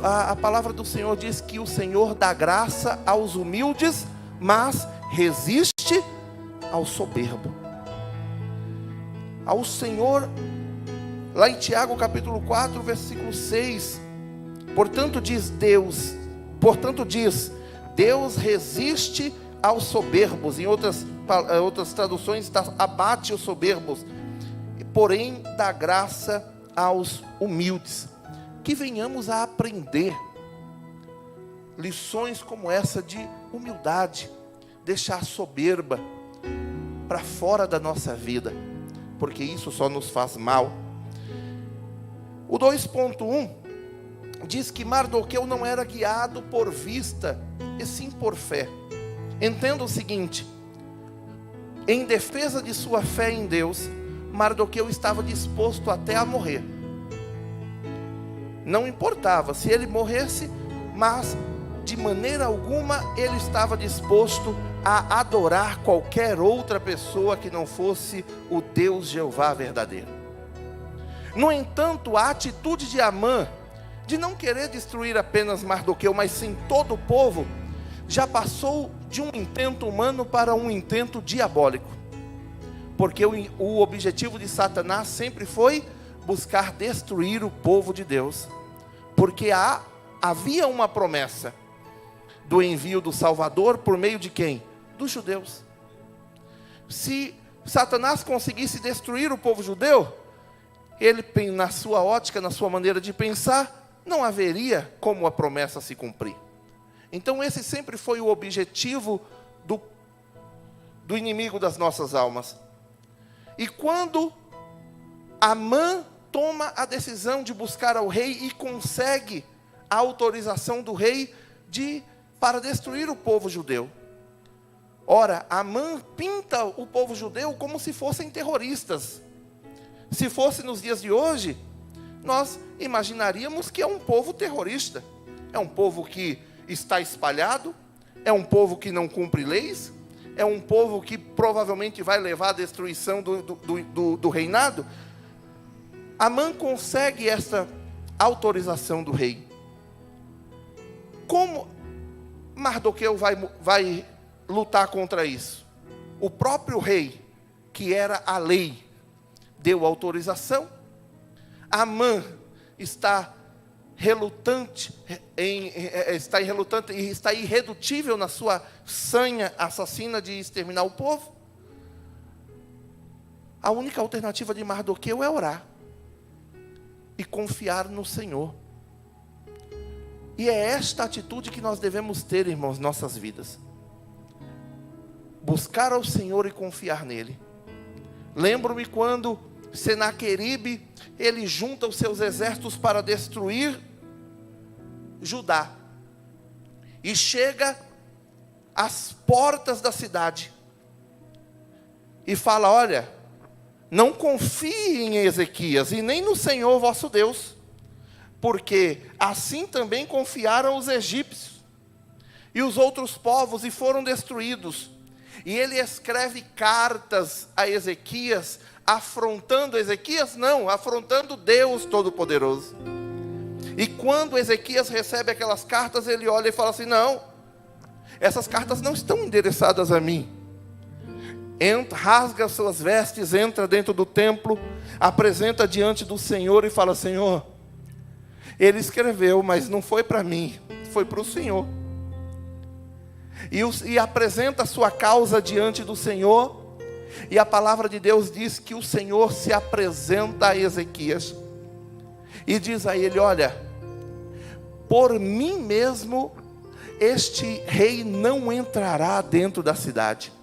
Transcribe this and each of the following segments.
a palavra do Senhor diz que o Senhor dá graça aos humildes, mas resiste ao soberbo. Ao Senhor, lá em Tiago capítulo 4, versículo 6, portanto diz, Deus resiste aos soberbos. Em outras traduções está, abate os soberbos, porém dá graça aos humildes. Que venhamos a aprender lições como essa de humildade, deixar a soberba para fora da nossa vida, porque isso só nos faz mal. O 2.1 diz que Mardoqueu não era guiado por vista, e sim por fé. Entenda o seguinte: em defesa de sua fé em Deus, Mardoqueu estava disposto até a morrer. Não importava se ele morresse, mas de maneira alguma ele estava disposto a adorar qualquer outra pessoa que não fosse o Deus Jeová verdadeiro. No entanto, a atitude de Amã, de não querer destruir apenas Mardoqueu, mas sim todo o povo, já passou de um intento humano para um intento diabólico. Porque o objetivo de Satanás sempre foi buscar destruir o povo de Deus. Porque havia uma promessa do envio do Salvador por meio de quem? Dos judeus. Se Satanás conseguisse destruir o povo judeu, ele, na sua ótica, na sua maneira de pensar, não haveria como a promessa se cumprir. Então esse sempre foi o objetivo do inimigo das nossas almas. E quando Amã toma a decisão de buscar ao rei e consegue a autorização do rei para destruir o povo judeu. Ora, Amã pinta o povo judeu como se fossem terroristas. Se fosse nos dias de hoje, nós imaginaríamos que é um povo terrorista. É um povo que está espalhado, é um povo que não cumpre leis, é um povo que provavelmente vai levar à destruição do reinado. Amã consegue essa autorização do rei. Como Mardoqueu vai lutar contra isso? O próprio rei, que era a lei, deu autorização. Amã está relutante e está irredutível na sua sanha assassina de exterminar o povo. A única alternativa de Mardoqueu é orar e confiar no Senhor. E é esta atitude que nós devemos ter, irmãos, em nossas vidas. Buscar ao Senhor e confiar nele. Lembro-me quando Senaqueribe, ele junta os seus exércitos para destruir Judá. E chega às portas da cidade. E fala, olha, não confie em Ezequias e nem no Senhor vosso Deus, porque assim também confiaram os egípcios e os outros povos e foram destruídos. E ele escreve cartas a Ezequias, afrontando Ezequias? Não, afrontando Deus Todo-Poderoso. E quando Ezequias recebe aquelas cartas, ele olha e fala assim, não, essas cartas não estão endereçadas a mim. Rasga suas vestes, entra dentro do templo, apresenta diante do Senhor e fala, Senhor, ele escreveu, mas não foi para mim, foi para o Senhor. E apresenta a sua causa diante do Senhor. E a palavra de Deus diz que o Senhor se apresenta a Ezequias e diz a ele, olha, por mim mesmo este rei não entrará dentro da cidade.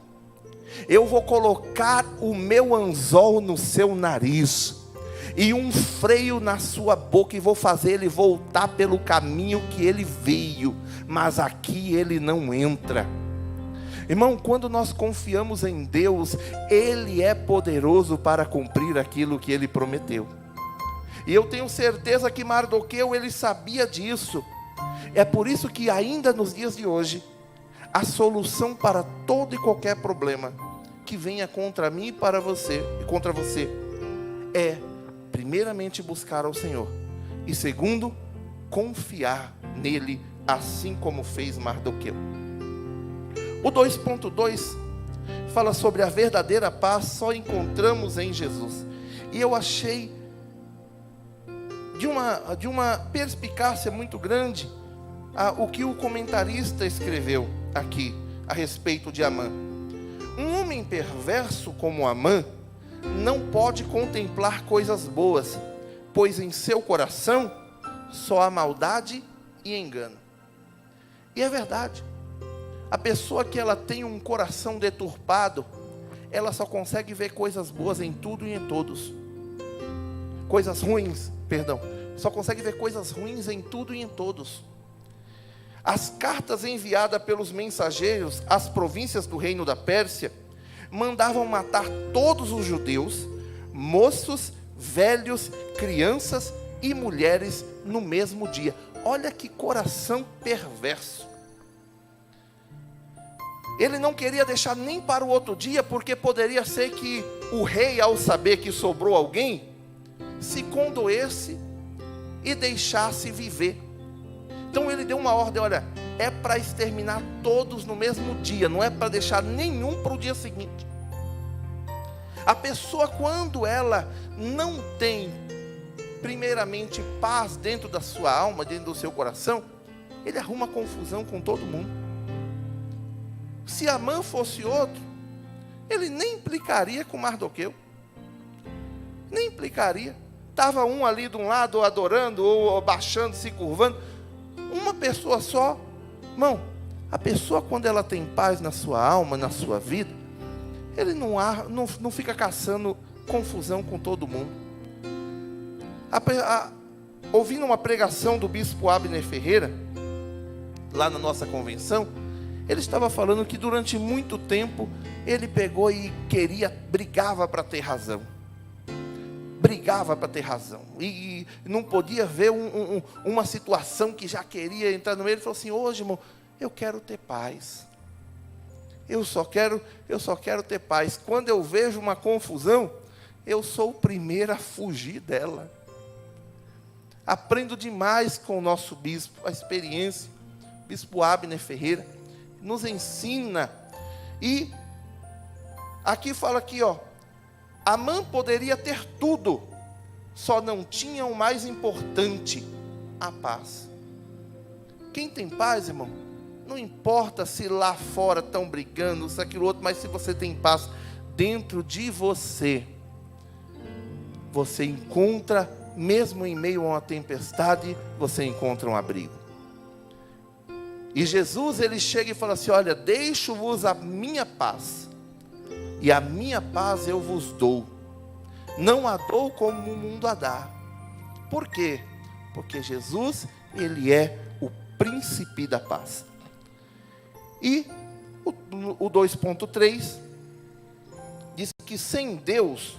Eu vou colocar o meu anzol no seu nariz e um freio na sua boca, e vou fazer ele voltar pelo caminho que ele veio, mas aqui ele não entra. Irmão, quando nós confiamos em Deus, Ele é poderoso para cumprir aquilo que Ele prometeu. E eu tenho certeza que Mardoqueu, ele sabia disso. É por isso que ainda nos dias de hoje, a solução para todo e qualquer problema que venha contra mim e contra você, é primeiramente buscar ao Senhor. E segundo, confiar nele, assim como fez Mardoqueu. O 2.2 fala sobre a verdadeira paz, só encontramos em Jesus. E eu achei de uma perspicácia muito grande o que o comentarista escreveu aqui a respeito de Amã. Um homem perverso como Amã não pode contemplar coisas boas, pois em seu coração só há maldade e engano. E é verdade. A pessoa que ela tem um coração deturpado, ela só consegue ver coisas boas em tudo e em todos. Coisas ruins, perdão. Só consegue ver coisas ruins em tudo e em todos. As cartas enviadas pelos mensageiros às províncias do reino da Pérsia mandavam matar todos os judeus, moços, velhos, crianças e mulheres no mesmo dia. Olha que coração perverso. Ele não queria deixar nem para o outro dia, porque poderia ser que o rei, ao saber que sobrou alguém, se condoesse e deixasse viver. Então ele deu uma ordem: olha, é para exterminar todos no mesmo dia, não é para deixar nenhum para o dia seguinte. A pessoa, quando ela não tem primeiramente paz dentro da sua alma, dentro do seu coração, ele arruma confusão com todo mundo. Se Amã fosse outro, ele nem implicaria com Mardoqueu, nem implicaria. Estava um ali de um lado adorando, ou abaixando, se curvando. Uma pessoa só. Irmão, a pessoa, quando ela tem paz na sua alma, na sua vida, ele não fica caçando confusão com todo mundo. Ouvindo uma pregação do bispo Abner Ferreira, lá na nossa convenção, ele estava falando que durante muito tempo ele pegou e brigava para ter razão. Brigava para ter razão. E não podia ver uma situação que já queria entrar no meio. Ele falou assim: hoje, irmão, eu quero ter paz. Eu só quero ter paz. Quando eu vejo uma confusão, eu sou o primeiro a fugir dela. Aprendo demais com o nosso bispo, a experiência. Bispo Abner Ferreira nos ensina. E aqui fala aqui, Amã poderia ter tudo, só não tinha o mais importante, a paz. Quem tem paz, irmão, não importa se lá fora estão brigando, isso, aquilo, outro, mas se você tem paz dentro de você, você encontra, mesmo em meio a uma tempestade, você encontra um abrigo. E Jesus, ele chega e fala assim: olha, deixo-vos a minha paz, e a minha paz eu vos dou. Não a dou como o mundo a dá. Por quê? Porque Jesus, ele é o príncipe da paz. E o 2.3 diz que sem Deus,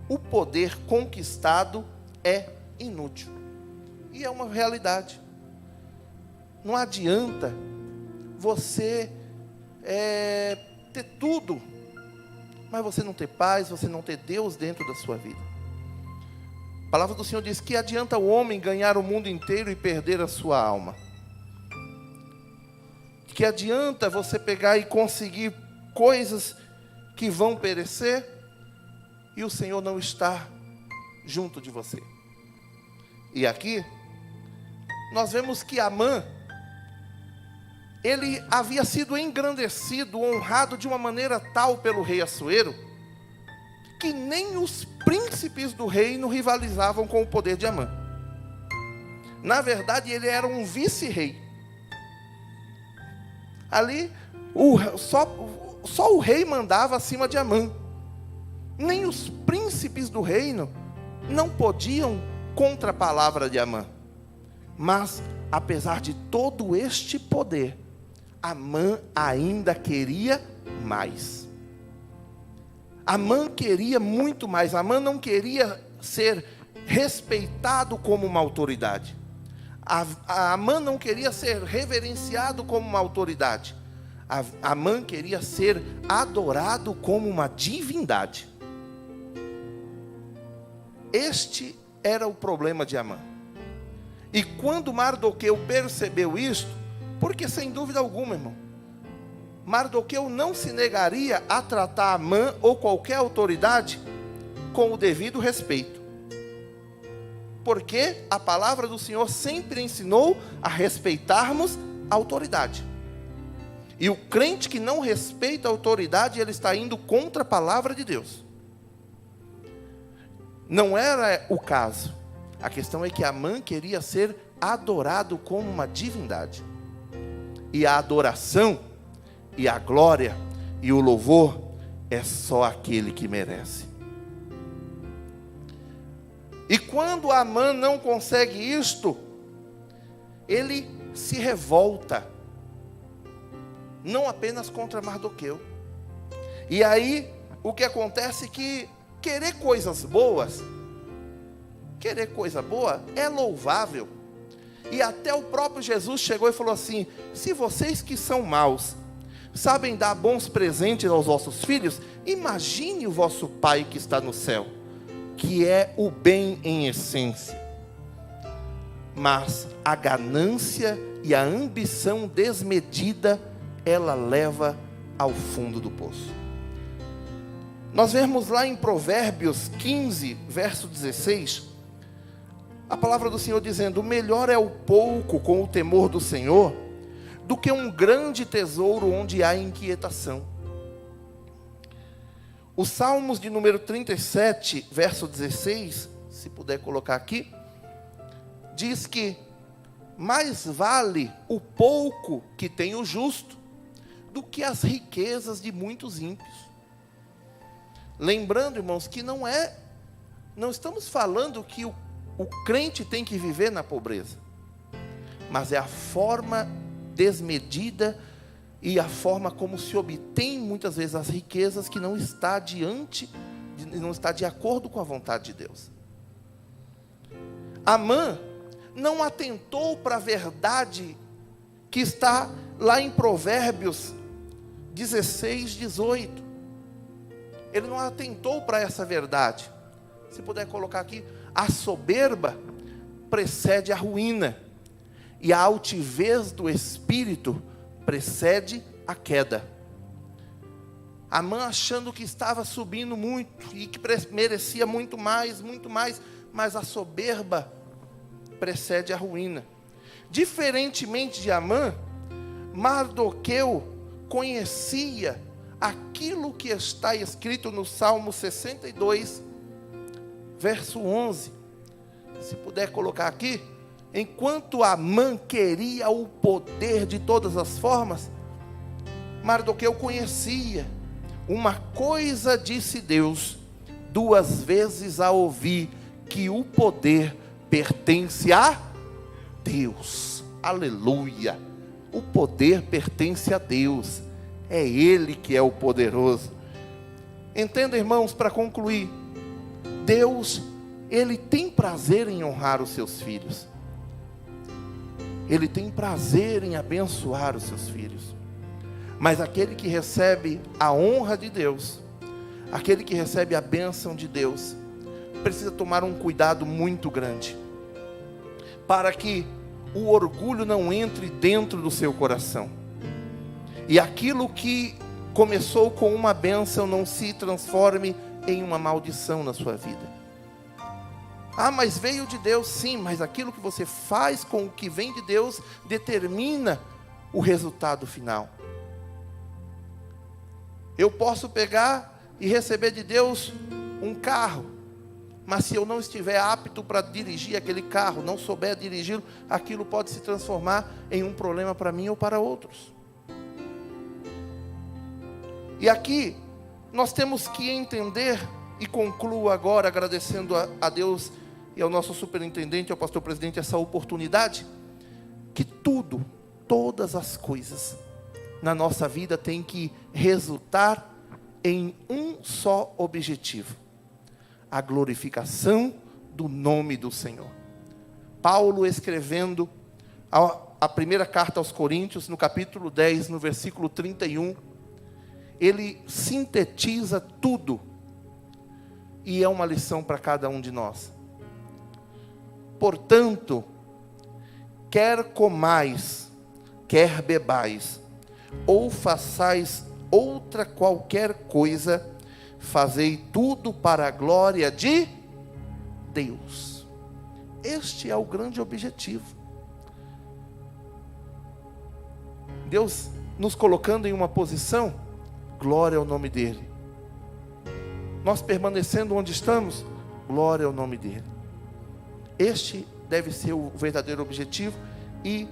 o poder conquistado é inútil. E é uma realidade. Não adianta você ter tudo, mas você não ter paz, você não ter Deus dentro da sua vida. A palavra do Senhor diz que adianta o homem ganhar o mundo inteiro e perder a sua alma. Que adianta você pegar e conseguir coisas que vão perecer e o Senhor não está junto de você. E aqui nós vemos que Amã, ele havia sido engrandecido, honrado de uma maneira tal pelo rei Assuero, que nem os príncipes do reino rivalizavam com o poder de Amã. Na verdade, ele era um vice-rei. Ali, só o rei mandava acima de Amã. Nem os príncipes do reino não podiam contra a palavra de Amã. Mas, apesar de todo este poder, Amã ainda queria mais. Amã queria muito mais. Amã não queria ser respeitado como uma autoridade. Amã não queria ser reverenciado como uma autoridade. Amã queria ser adorado como uma divindade. Este era o problema de Amã. E quando Mardoqueu percebeu isto, porque sem dúvida alguma, irmão, Mardoqueu não se negaria a tratar Amã ou qualquer autoridade com o devido respeito. Porque a palavra do Senhor sempre ensinou a respeitarmos a autoridade. E o crente que não respeita a autoridade, ele está indo contra a palavra de Deus. Não era o caso. A questão é que Amã queria ser adorado como uma divindade. E a adoração, e a glória, e o louvor, é só aquele que merece. E quando Amã não consegue isto, ele se revolta. Não apenas contra Mardoqueu. E aí, o que acontece é que querer coisas boas, querer coisa boa é louvável. E até o próprio Jesus chegou e falou assim: se vocês que são maus sabem dar bons presentes aos vossos filhos, imagine o vosso Pai que está no céu, que é o bem em essência. Mas a ganância e a ambição desmedida, ela leva ao fundo do poço. Nós vemos lá em Provérbios 15, verso 16, a palavra do Senhor dizendo: melhor é o pouco com o temor do Senhor, do que um grande tesouro onde há inquietação. Os Salmos de número 37, verso 16, se puder colocar aqui, diz que mais vale o pouco que tem o justo do que as riquezas de muitos ímpios. Lembrando, irmãos, que não estamos falando que o crente tem que viver na pobreza, mas é a forma desmedida e a forma como se obtém muitas vezes as riquezas que não está não está de acordo com a vontade de Deus. Amã não atentou para a verdade que está lá em Provérbios 16, 18. Ele não atentou para essa verdade. Se puder colocar aqui: a soberba precede a ruína, e a altivez do espírito precede a queda. Amã achando que estava subindo muito e que merecia muito mais, mas a soberba precede a ruína. Diferentemente de Amã, Mardoqueu conhecia aquilo que está escrito no Salmo 62, verso 11. Se puder colocar aqui: enquanto Amã queria o poder de todas as formas, Mardoqueu conhecia. Uma coisa disse Deus, duas vezes a ouvir, que o poder pertence a Deus. Aleluia! O poder pertence a Deus. É Ele que é o poderoso. Entenda, irmãos, para concluir, Deus, Ele tem prazer em honrar os seus filhos. Ele tem prazer em abençoar os seus filhos. Mas aquele que recebe a honra de Deus, aquele que recebe a bênção de Deus, precisa tomar um cuidado muito grande, para que o orgulho não entre dentro do seu coração, e aquilo que começou com uma bênção não se transforme em uma maldição na sua vida. Ah, mas veio de Deus, sim, mas aquilo que você faz com o que vem de Deus determina o resultado final. Eu posso pegar e receber de Deus um carro, mas se eu não estiver apto para dirigir aquele carro, não souber dirigi-lo, aquilo pode se transformar em um problema para mim ou para outros. E aqui nós temos que entender, e concluo agora agradecendo a Deus e ao nosso superintendente, ao pastor presidente, essa oportunidade, que todas as coisas na nossa vida tem que resultar em um só objetivo: a glorificação do nome do Senhor. Paulo, escrevendo a primeira carta aos Coríntios, no capítulo 10, no versículo 31, ele sintetiza tudo, e é uma lição para cada um de nós. Portanto, quer comais, quer bebais, ou façais outra qualquer coisa, fazei tudo para a glória de Deus. Este é o grande objetivo. Deus nos colocando em uma posição, glória ao nome dEle. Nós permanecendo onde estamos, glória ao nome dEle. Este deve ser o verdadeiro objetivo, e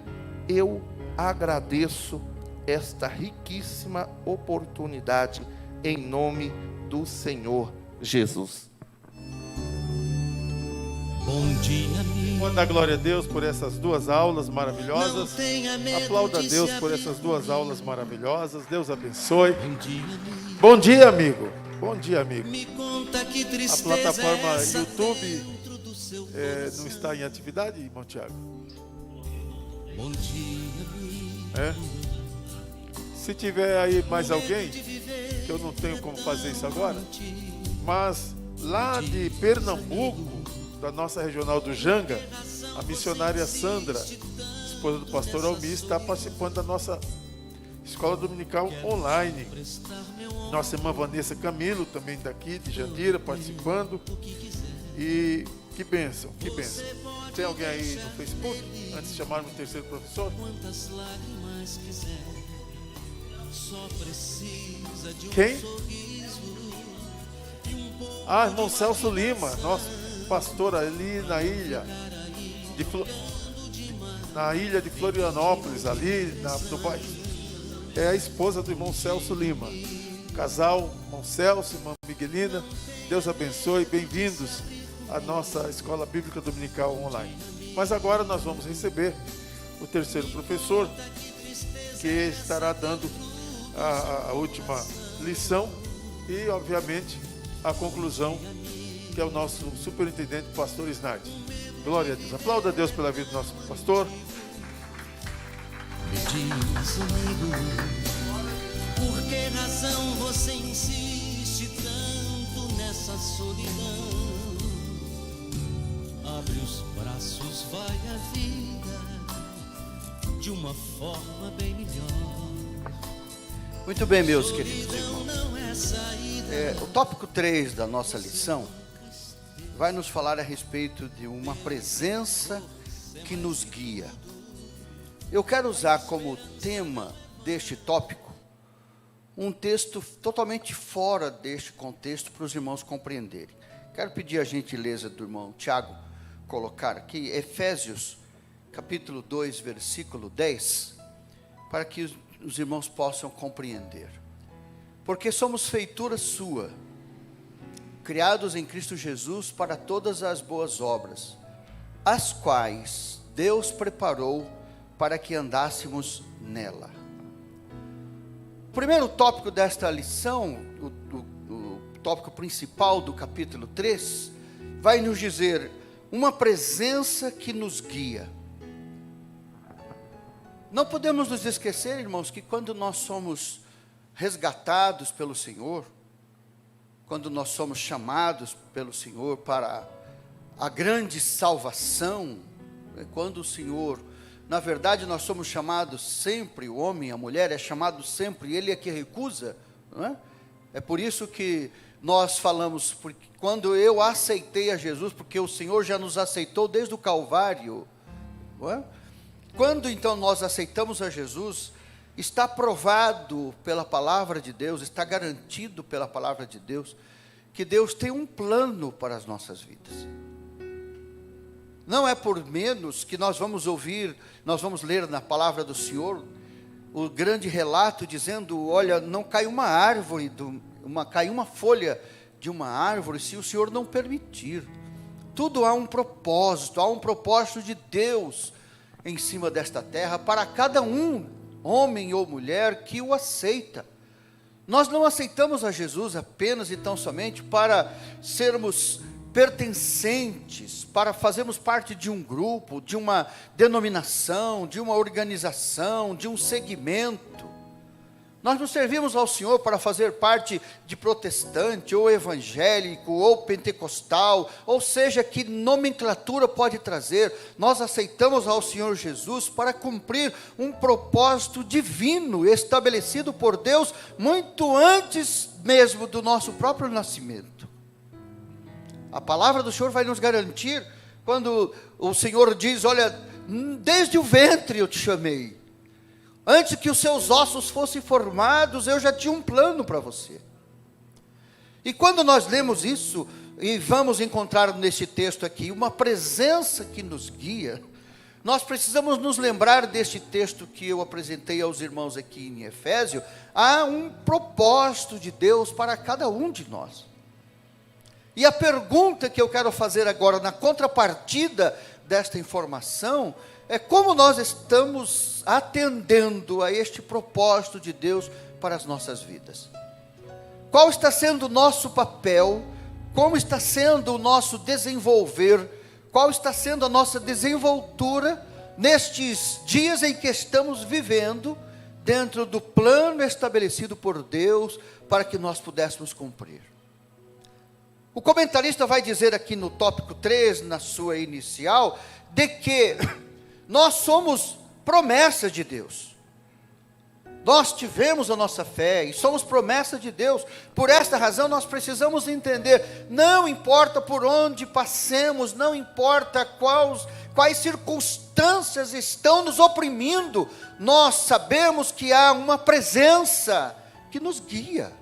eu agradeço esta riquíssima oportunidade em nome do Senhor Jesus. Bom dia, amigo. Vamos dar glória a Deus por essas duas aulas maravilhosas. Aplauda a Deus por essas duas aulas maravilhosas. Deus abençoe. Bom dia, amigo. Bom dia, amigo. A plataforma YouTube não está em atividade, irmão Tiago? Bom dia, amigo. É? Se tiver aí mais alguém, que eu não tenho como fazer isso agora, mas lá de Pernambuco, da nossa regional do Janga, a missionária Sandra, esposa do pastor Almir, está participando da nossa escola dominical online. Nossa irmã Vanessa Camilo, também daqui de Jandira, participando. E que bênção, que bênção. Tem alguém aí no Facebook, antes de chamarmos o terceiro professor? Quem? Ah, irmão Celso Lima, nosso pastor ali na ilha de Florianópolis, ali no bairro. É a esposa do irmão Celso Lima. Casal, irmão Celso, irmã Miguelina, Deus abençoe, bem-vindos à nossa escola bíblica dominical online. Mas agora nós vamos receber o terceiro professor, que estará dando a última lição e, obviamente, a conclusão, que é o nosso superintendente, pastor Snardi. Glória a Deus. Aplauda a Deus pela vida do nosso pastor. Me diz, amigo, por que razão você insiste tanto nessa solidão? Abre os braços, vai a vida de uma forma bem melhor. Muito bem, meus queridos irmãos. O tópico 3 da nossa lição vai nos falar a respeito de uma presença que nos guia. Eu quero usar como tema deste tópico um texto totalmente fora deste contexto para os irmãos compreenderem. Quero pedir a gentileza do irmão Tiago colocar aqui Efésios capítulo 2, versículo 10, para que os irmãos possam compreender. Porque somos feitura sua, criados em Cristo Jesus para todas as boas obras, as quais Deus preparou para que andássemos nela. O primeiro tópico desta lição, o tópico principal do capítulo 3, vai nos dizer uma presença que nos guia. Não podemos nos esquecer, irmãos, que quando nós somos resgatados pelo Senhor, quando nós somos chamados pelo Senhor para a grande salvação, quando o Senhor, na verdade nós somos chamados sempre, o homem, a mulher é chamado sempre, ele é que recusa, não é? É por isso que nós falamos, porque quando eu aceitei a Jesus, porque o Senhor já nos aceitou desde o Calvário, não é? Quando então nós aceitamos a Jesus, está provado pela palavra de Deus, está garantido pela palavra de Deus, que Deus tem um plano para as nossas vidas. Não é por menos que nós vamos ouvir, nós vamos ler na palavra do Senhor, o grande relato dizendo, olha, não cai uma árvore, cai uma folha de uma árvore, se o Senhor não permitir. Tudo há um propósito de Deus em cima desta terra, para cada um, homem ou mulher, que o aceita. Nós não aceitamos a Jesus apenas e tão somente para sermos pertencentes, para fazermos parte de um grupo, de uma denominação, de uma organização, de um segmento. Nós não servimos ao Senhor para fazer parte de protestante, ou evangélico, ou pentecostal, ou seja, que nomenclatura pode trazer. Nós aceitamos ao Senhor Jesus para cumprir um propósito divino, estabelecido por Deus, muito antes mesmo do nosso próprio nascimento. A palavra do Senhor vai nos garantir, quando o Senhor diz, olha, desde o ventre eu te chamei. Antes que os seus ossos fossem formados, eu já tinha um plano para você. E quando nós lemos isso, e vamos encontrar neste texto aqui, uma presença que nos guia, nós precisamos nos lembrar deste texto que eu apresentei aos irmãos aqui em Efésio. Há um propósito de Deus para cada um de nós. E a pergunta que eu quero fazer agora, na contrapartida desta informação, é como nós estamos atendendo a este propósito de Deus para as nossas vidas. Qual está sendo o nosso papel? Como está sendo o nosso desenvolver? Qual está sendo a nossa desenvoltura nestes dias em que estamos vivendo, dentro do plano estabelecido por Deus, para que nós pudéssemos cumprir? O comentarista vai dizer aqui no tópico 3, na sua inicial, de que nós somos promessa de Deus. Nós tivemos a nossa fé e somos promessa de Deus. Por esta razão nós precisamos entender, não importa por onde passemos, não importa quais circunstâncias estão nos oprimindo, nós sabemos que há uma presença que nos guia.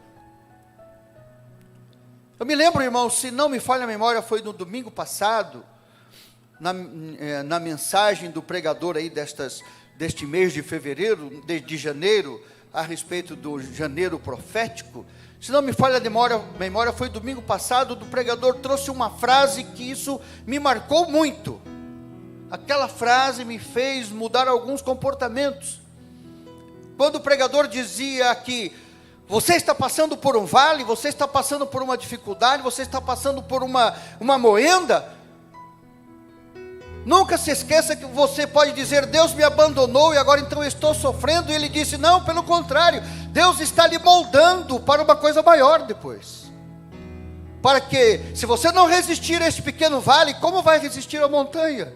Eu me lembro, irmão, se não me falha a memória, foi no domingo passado, na mensagem do pregador aí deste mês de fevereiro, de janeiro, a respeito do janeiro profético. Se não me falha a memória, foi domingo passado, o pregador trouxe uma frase que isso me marcou muito. Aquela frase me fez mudar alguns comportamentos. Quando o pregador dizia que você está passando por um vale, você está passando por uma dificuldade, você está passando por uma moenda, nunca se esqueça que você pode dizer, Deus me abandonou e agora então eu estou sofrendo. E ele disse, não, pelo contrário, Deus está lhe moldando para uma coisa maior depois. Para que, se você não resistir a este pequeno vale, como vai resistir à montanha?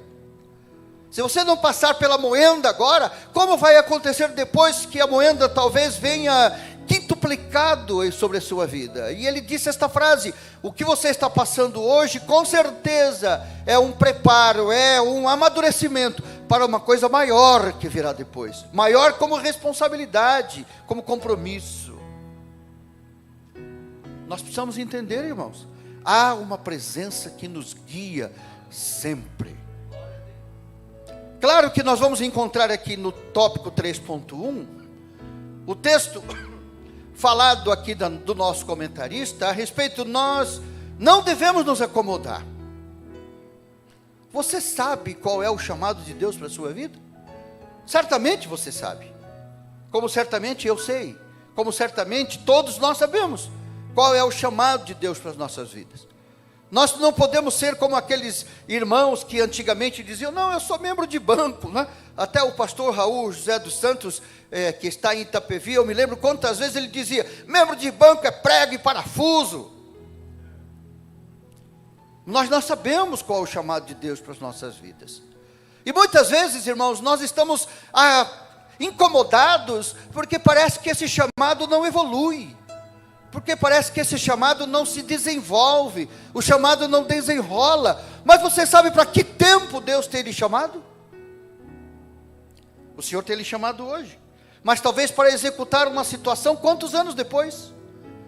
Se você não passar pela moenda agora, como vai acontecer depois que a moenda talvez venha quintuplicado sobre a sua vida? E ele disse esta frase, o que você está passando hoje, com certeza, é um preparo, é um amadurecimento para uma coisa maior que virá depois. Maior como responsabilidade, como compromisso. Nós precisamos entender, irmãos, há uma presença que nos guia sempre. Claro que nós vamos encontrar aqui no tópico 3.1, o texto falado aqui do nosso comentarista, a respeito, nós não devemos nos acomodar. Você sabe qual é o chamado de Deus para a sua vida? Certamente você sabe, como certamente eu sei, como certamente todos nós sabemos, qual é o chamado de Deus para as nossas vidas. Nós não podemos ser como aqueles irmãos que antigamente diziam, não, eu sou membro de banco, né? Até o pastor Raul José dos Santos, que está em Itapevi, eu me lembro quantas vezes ele dizia, membro de banco é prego e parafuso. Nós não sabemos qual é o chamado de Deus para as nossas vidas. E muitas vezes, irmãos, nós estamos incomodados, porque parece que esse chamado não evolui. Porque parece que esse chamado não se desenvolve, o chamado não desenrola. Mas você sabe para que tempo Deus tem lhe chamado? O Senhor tem lhe chamado hoje, mas talvez para executar uma situação quantos anos depois?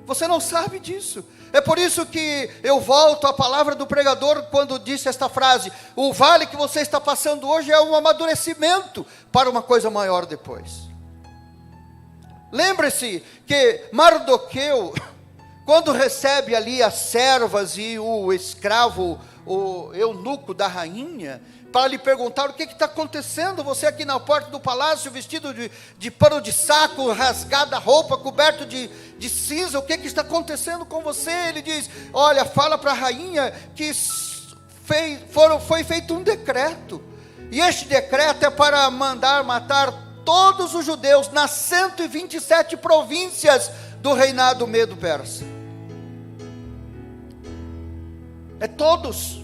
Você não sabe disso. É por isso que eu volto à palavra do pregador quando disse esta frase, o vale que você está passando hoje é um amadurecimento para uma coisa maior depois. Lembre-se que Mardoqueu, quando recebe ali as servas e o escravo, o eunuco da rainha, para lhe perguntar o que está acontecendo, você aqui na porta do palácio, vestido de pano de saco, rasgada a roupa, coberto de cinza, o que está acontecendo com você? Ele diz, olha, fala para a rainha que foi feito um decreto, e este decreto é para mandar matar todos os judeus nas 127 províncias do reinado Medo-Persa. É todos.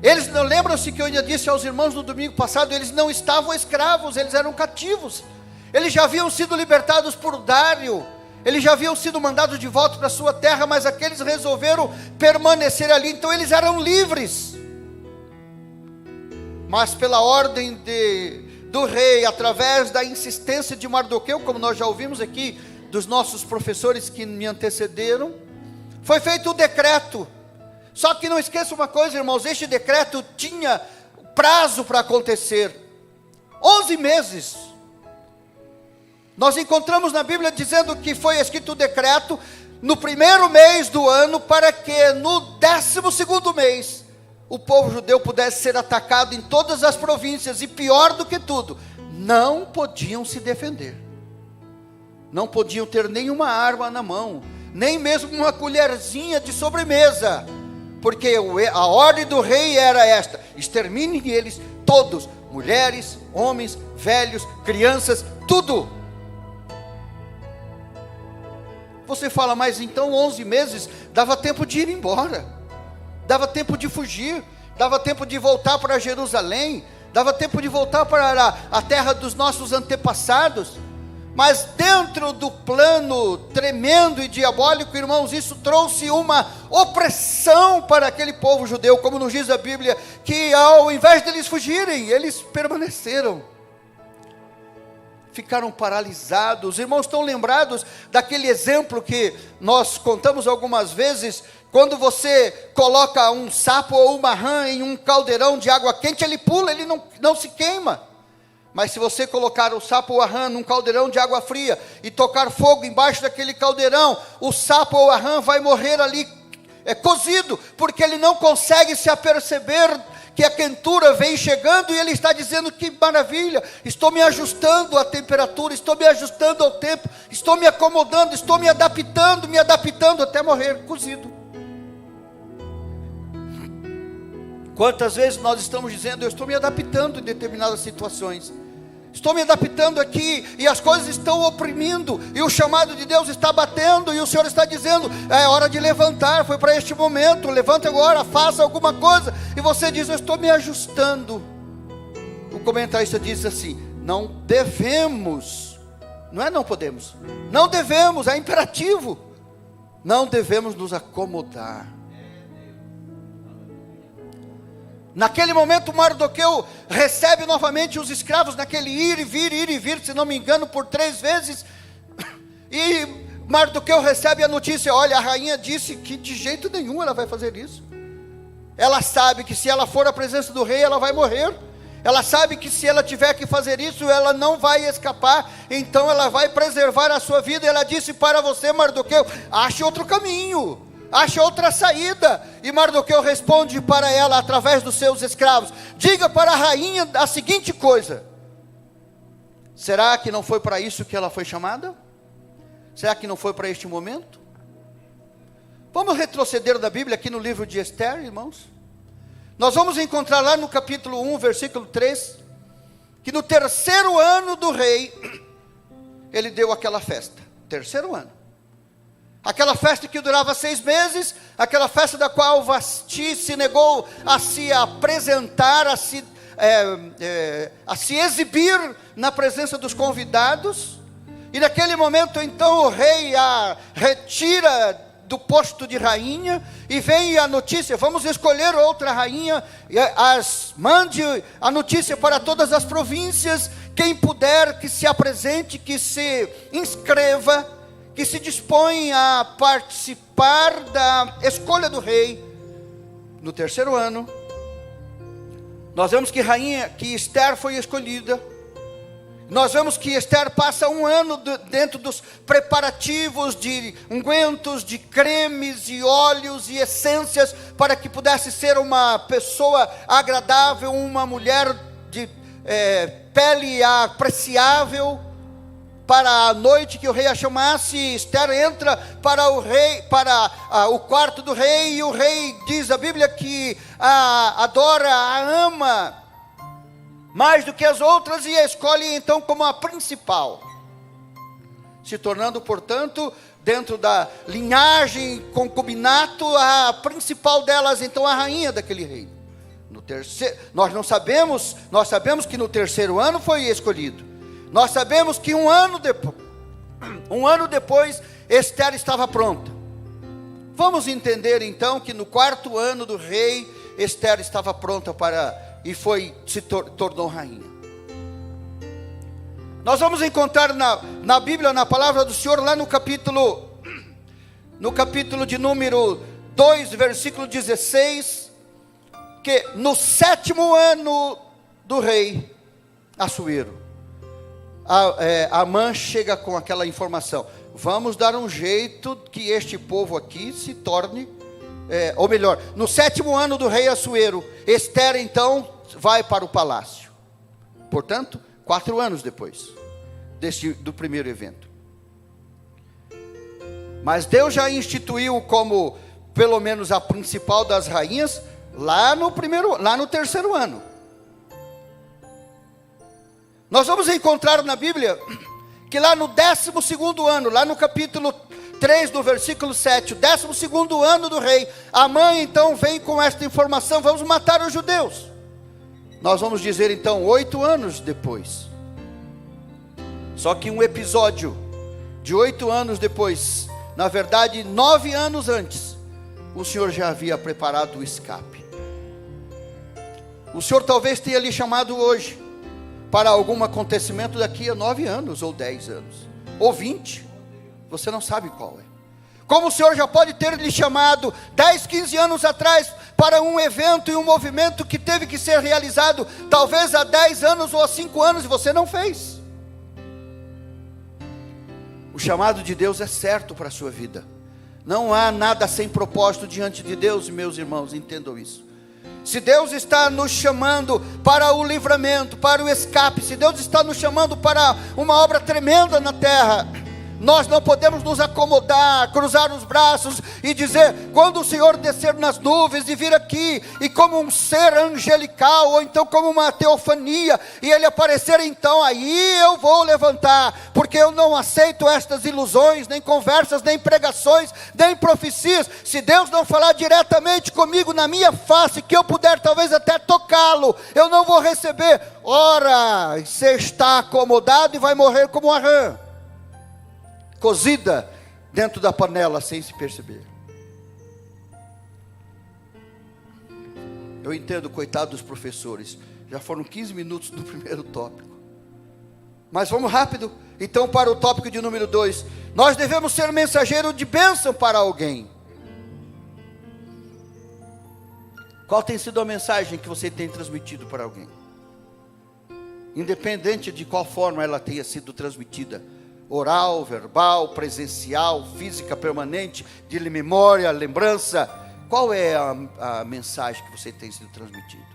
Eles não lembram-se que eu ainda disse aos irmãos no domingo passado, eles não estavam escravos, eles eram cativos. Eles já haviam sido libertados por Dário, eles já haviam sido mandados de volta para a sua terra, mas aqueles resolveram permanecer ali, então eles eram livres. Mas pela ordem do rei, através da insistência de Mardoqueu, como nós já ouvimos aqui dos nossos professores que me antecederam, foi feito o decreto. Só que não esqueça uma coisa, irmãos, este decreto tinha prazo para acontecer, 11 meses. Nós encontramos na Bíblia dizendo que foi escrito o decreto no primeiro mês do ano, para que no 12º mês, o povo judeu pudesse ser atacado em todas as províncias, e pior do que tudo, não podiam se defender, não podiam ter nenhuma arma na mão, nem mesmo uma colherzinha de sobremesa, porque a ordem do rei era esta: exterminem eles todos, mulheres, homens, velhos, crianças, tudo. Você fala, mas então 11 meses, dava tempo de ir embora, dava tempo de fugir, dava tempo de voltar para Jerusalém, dava tempo de voltar para a terra dos nossos antepassados. Mas dentro do plano tremendo e diabólico, irmãos, isso trouxe uma opressão para aquele povo judeu, como nos diz a Bíblia, que ao invés deles fugirem, eles permaneceram, ficaram paralisados. Os irmãos estão lembrados daquele exemplo que nós contamos algumas vezes, quando você coloca um sapo ou uma rã em um caldeirão de água quente, ele pula, ele não se queima. Mas se você colocar o sapo ou a rã num caldeirão de água fria e tocar fogo embaixo daquele caldeirão, o sapo ou a rã vai morrer ali cozido, porque ele não consegue se aperceber que a quentura vem chegando, e ele está dizendo: que maravilha, estou me ajustando à temperatura, estou me ajustando ao tempo, estou me acomodando, estou me adaptando até morrer cozido. Quantas vezes nós estamos dizendo: eu estou me adaptando em determinadas situações, estou me adaptando aqui, e as coisas estão oprimindo, e o chamado de Deus está batendo, e o Senhor está dizendo: é hora de levantar, foi para este momento, levanta agora, faça alguma coisa, e você diz: eu estou me ajustando. O comentarista diz assim: não devemos, não podemos, não devemos, é imperativo, não devemos nos acomodar. Naquele momento, Mardoqueu recebe novamente os escravos, naquele ir e vir, se não me engano, por 3 vezes. E Mardoqueu recebe a notícia: olha, a rainha disse que de jeito nenhum ela vai fazer isso. Ela sabe que se ela for à presença do rei, ela vai morrer. Ela sabe que se ela tiver que fazer isso, ela não vai escapar. Então ela vai preservar a sua vida. Ela disse para você, Mardoqueu: ache outro caminho, ache outra saída. E Mardoqueu responde para ela através dos seus escravos: diga para a rainha a seguinte coisa. Será que não foi para isso que ela foi chamada? Será que não foi para este momento? Vamos retroceder da Bíblia aqui no livro de Esther, irmãos. Nós vamos encontrar lá no capítulo 1, versículo 3, que no 3º ano do rei, ele deu aquela festa. 3º ano. Aquela festa que durava 6 meses, aquela festa da qual Vasti se negou a se apresentar, a se exibir na presença dos convidados. E naquele momento então o rei a retira do posto de rainha, e vem a notícia: vamos escolher outra rainha, e mande a notícia para todas as províncias, quem puder que se apresente, que se inscreva, que se dispõe a participar da escolha do rei. No 3º ano, nós vemos que Esther foi escolhida. Nós vemos que Esther passa 1 ano dentro dos preparativos de ungüentos, de cremes e óleos e essências, para que pudesse ser uma pessoa agradável, uma mulher de pele apreciável. Para a noite que o rei a chamasse, Esther entra para o quarto do rei, e o rei, diz a Bíblia, que adora, a ama. mais do que as outras, e a escolhe então como a principal, se tornando, portanto, dentro da linhagem, concubinato, a principal delas, então a rainha daquele reino. No terceiro, nós sabemos que no terceiro ano foi escolhido. Nós sabemos que um ano depois, Ester estava pronta. Vamos entender então que no quarto ano do rei, Ester estava pronta e tornou rainha. Nós vamos encontrar na Bíblia, na palavra do Senhor, lá no capítulo de número 2, versículo 16, que no 7º ano do rei Assuero, Amã chega com aquela informação: vamos dar um jeito que este povo aqui se torne, ou melhor, no 7º ano do rei Assuero, Ester então vai para o palácio. Portanto, 4 anos depois do primeiro evento. Mas Deus já instituiu como pelo menos a principal das rainhas lá no 3º ano. Nós vamos encontrar na Bíblia que lá no 12º ano, lá no capítulo 3, do versículo 7, o 12º ano do rei, Amã então vem com esta informação: vamos matar os judeus. Nós vamos dizer então 8 anos depois. Só que um episódio de 8 anos depois, na verdade 9 anos antes, o Senhor já havia preparado o escape. O Senhor talvez tenha lhe chamado hoje para algum acontecimento daqui a 9 anos, ou 10 anos, ou 20, você não sabe qual é. Como o Senhor já pode ter lhe chamado 10, 15 anos atrás para um evento e um movimento que teve que ser realizado talvez há 10 anos ou há 5 anos e você não fez. O chamado de Deus é certo para a sua vida. Não há nada sem propósito diante de Deus, meus irmãos, entendam isso. Se Deus está nos chamando para o livramento, para o escape, se Deus está nos chamando para uma obra tremenda na terra, nós não podemos nos acomodar, cruzar os braços e dizer: quando o Senhor descer nas nuvens e vir aqui, e como um ser angelical, ou então como uma teofania, e Ele aparecer, então aí eu vou levantar, porque eu não aceito estas ilusões, nem conversas, nem pregações, nem profecias. Se Deus não falar diretamente comigo na minha face, que eu puder talvez até tocá-lo, eu não vou receber. Ora, você está acomodado e vai morrer como uma rã cozida dentro da panela sem se perceber. Eu entendo, coitado dos professores, já foram 15 minutos do primeiro tópico, mas vamos rápido então para o tópico de número 2. Nós devemos ser mensageiro de bênção para alguém. Qual tem sido a mensagem que você tem transmitido para alguém? Independente de qual forma ela tenha sido transmitida: oral, verbal, presencial, física, permanente, de memória, lembrança. Qual é a mensagem que você tem sido transmitido?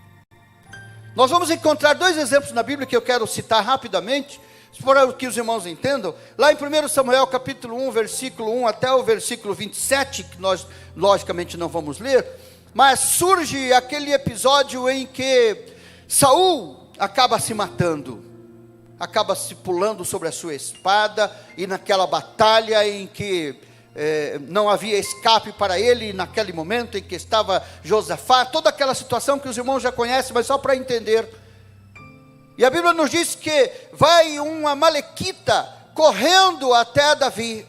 Nós vamos encontrar 2 exemplos na Bíblia que eu quero citar rapidamente, para que os irmãos entendam. Lá em 1 Samuel capítulo 1, versículo 1 até o versículo 27, que nós logicamente não vamos ler, mas surge aquele episódio em que Saul acaba se matando, acaba se pulando sobre a sua espada, e naquela batalha em que não havia escape para ele, naquele momento em que estava Josafá, toda aquela situação que os irmãos já conhecem, mas só para entender. E a Bíblia nos diz que vai uma amalequita correndo até Davi,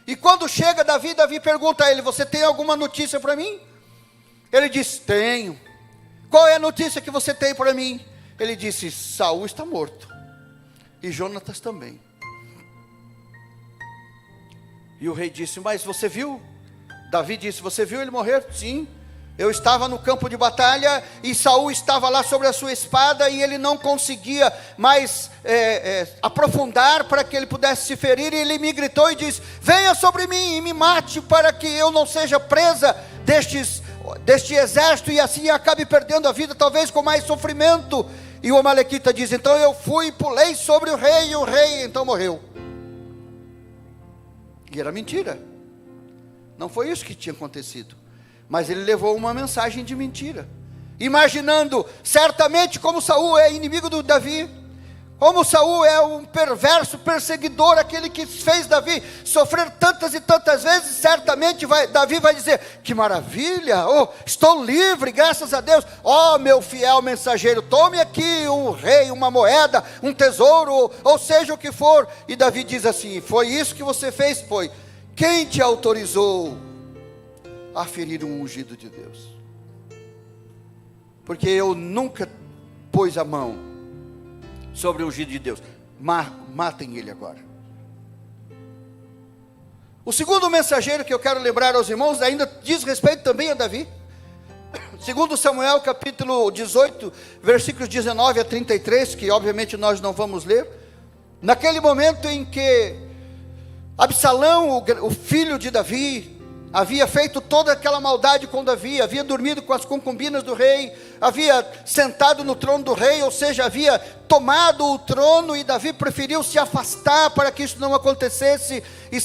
e quando chega Davi pergunta a ele: você tem alguma notícia para mim? Ele diz: tenho. Qual é a notícia que você tem para mim? Ele disse: Saul está morto, e Jonatas também. E o rei disse: mas você viu? Davi disse: você viu ele morrer? Sim, eu estava no campo de batalha, e Saul estava lá sobre a sua espada, e ele não conseguia mais aprofundar para que ele pudesse se ferir, e ele me gritou e disse: venha sobre mim e me mate, para que eu não seja presa deste exército, e assim acabe perdendo a vida, talvez com mais sofrimento. E o amalequita diz: então eu fui e pulei sobre o rei, e o rei então morreu. E era mentira, não foi isso que tinha acontecido, mas ele levou uma mensagem de mentira. imaginando, certamente como Saul é inimigo do Davi, como Saul é um perverso perseguidor, aquele que fez Davi sofrer tantas e tantas vezes, certamente Davi vai dizer, que maravilha, oh, estou livre, graças a Deus, oh meu fiel mensageiro, tome aqui um rei, uma moeda, um tesouro, ou seja o que for. E Davi diz assim, foi isso que você fez? Foi. Quem te autorizou a ferir um ungido de Deus? Porque eu nunca pus a mão sobre o ungido de Deus. Matem ele agora. O segundo mensageiro que eu quero lembrar aos irmãos ainda diz respeito também a Davi. Segundo Samuel capítulo 18, versículos 19 a 33, que obviamente nós não vamos ler. Naquele momento em que Absalão, o filho de Davi, havia feito toda aquela maldade com Davi, havia dormido com as concubinas do rei, havia sentado no trono do rei, ou seja, havia tomado o trono, e Davi preferiu se afastar para que isso não acontecesse. E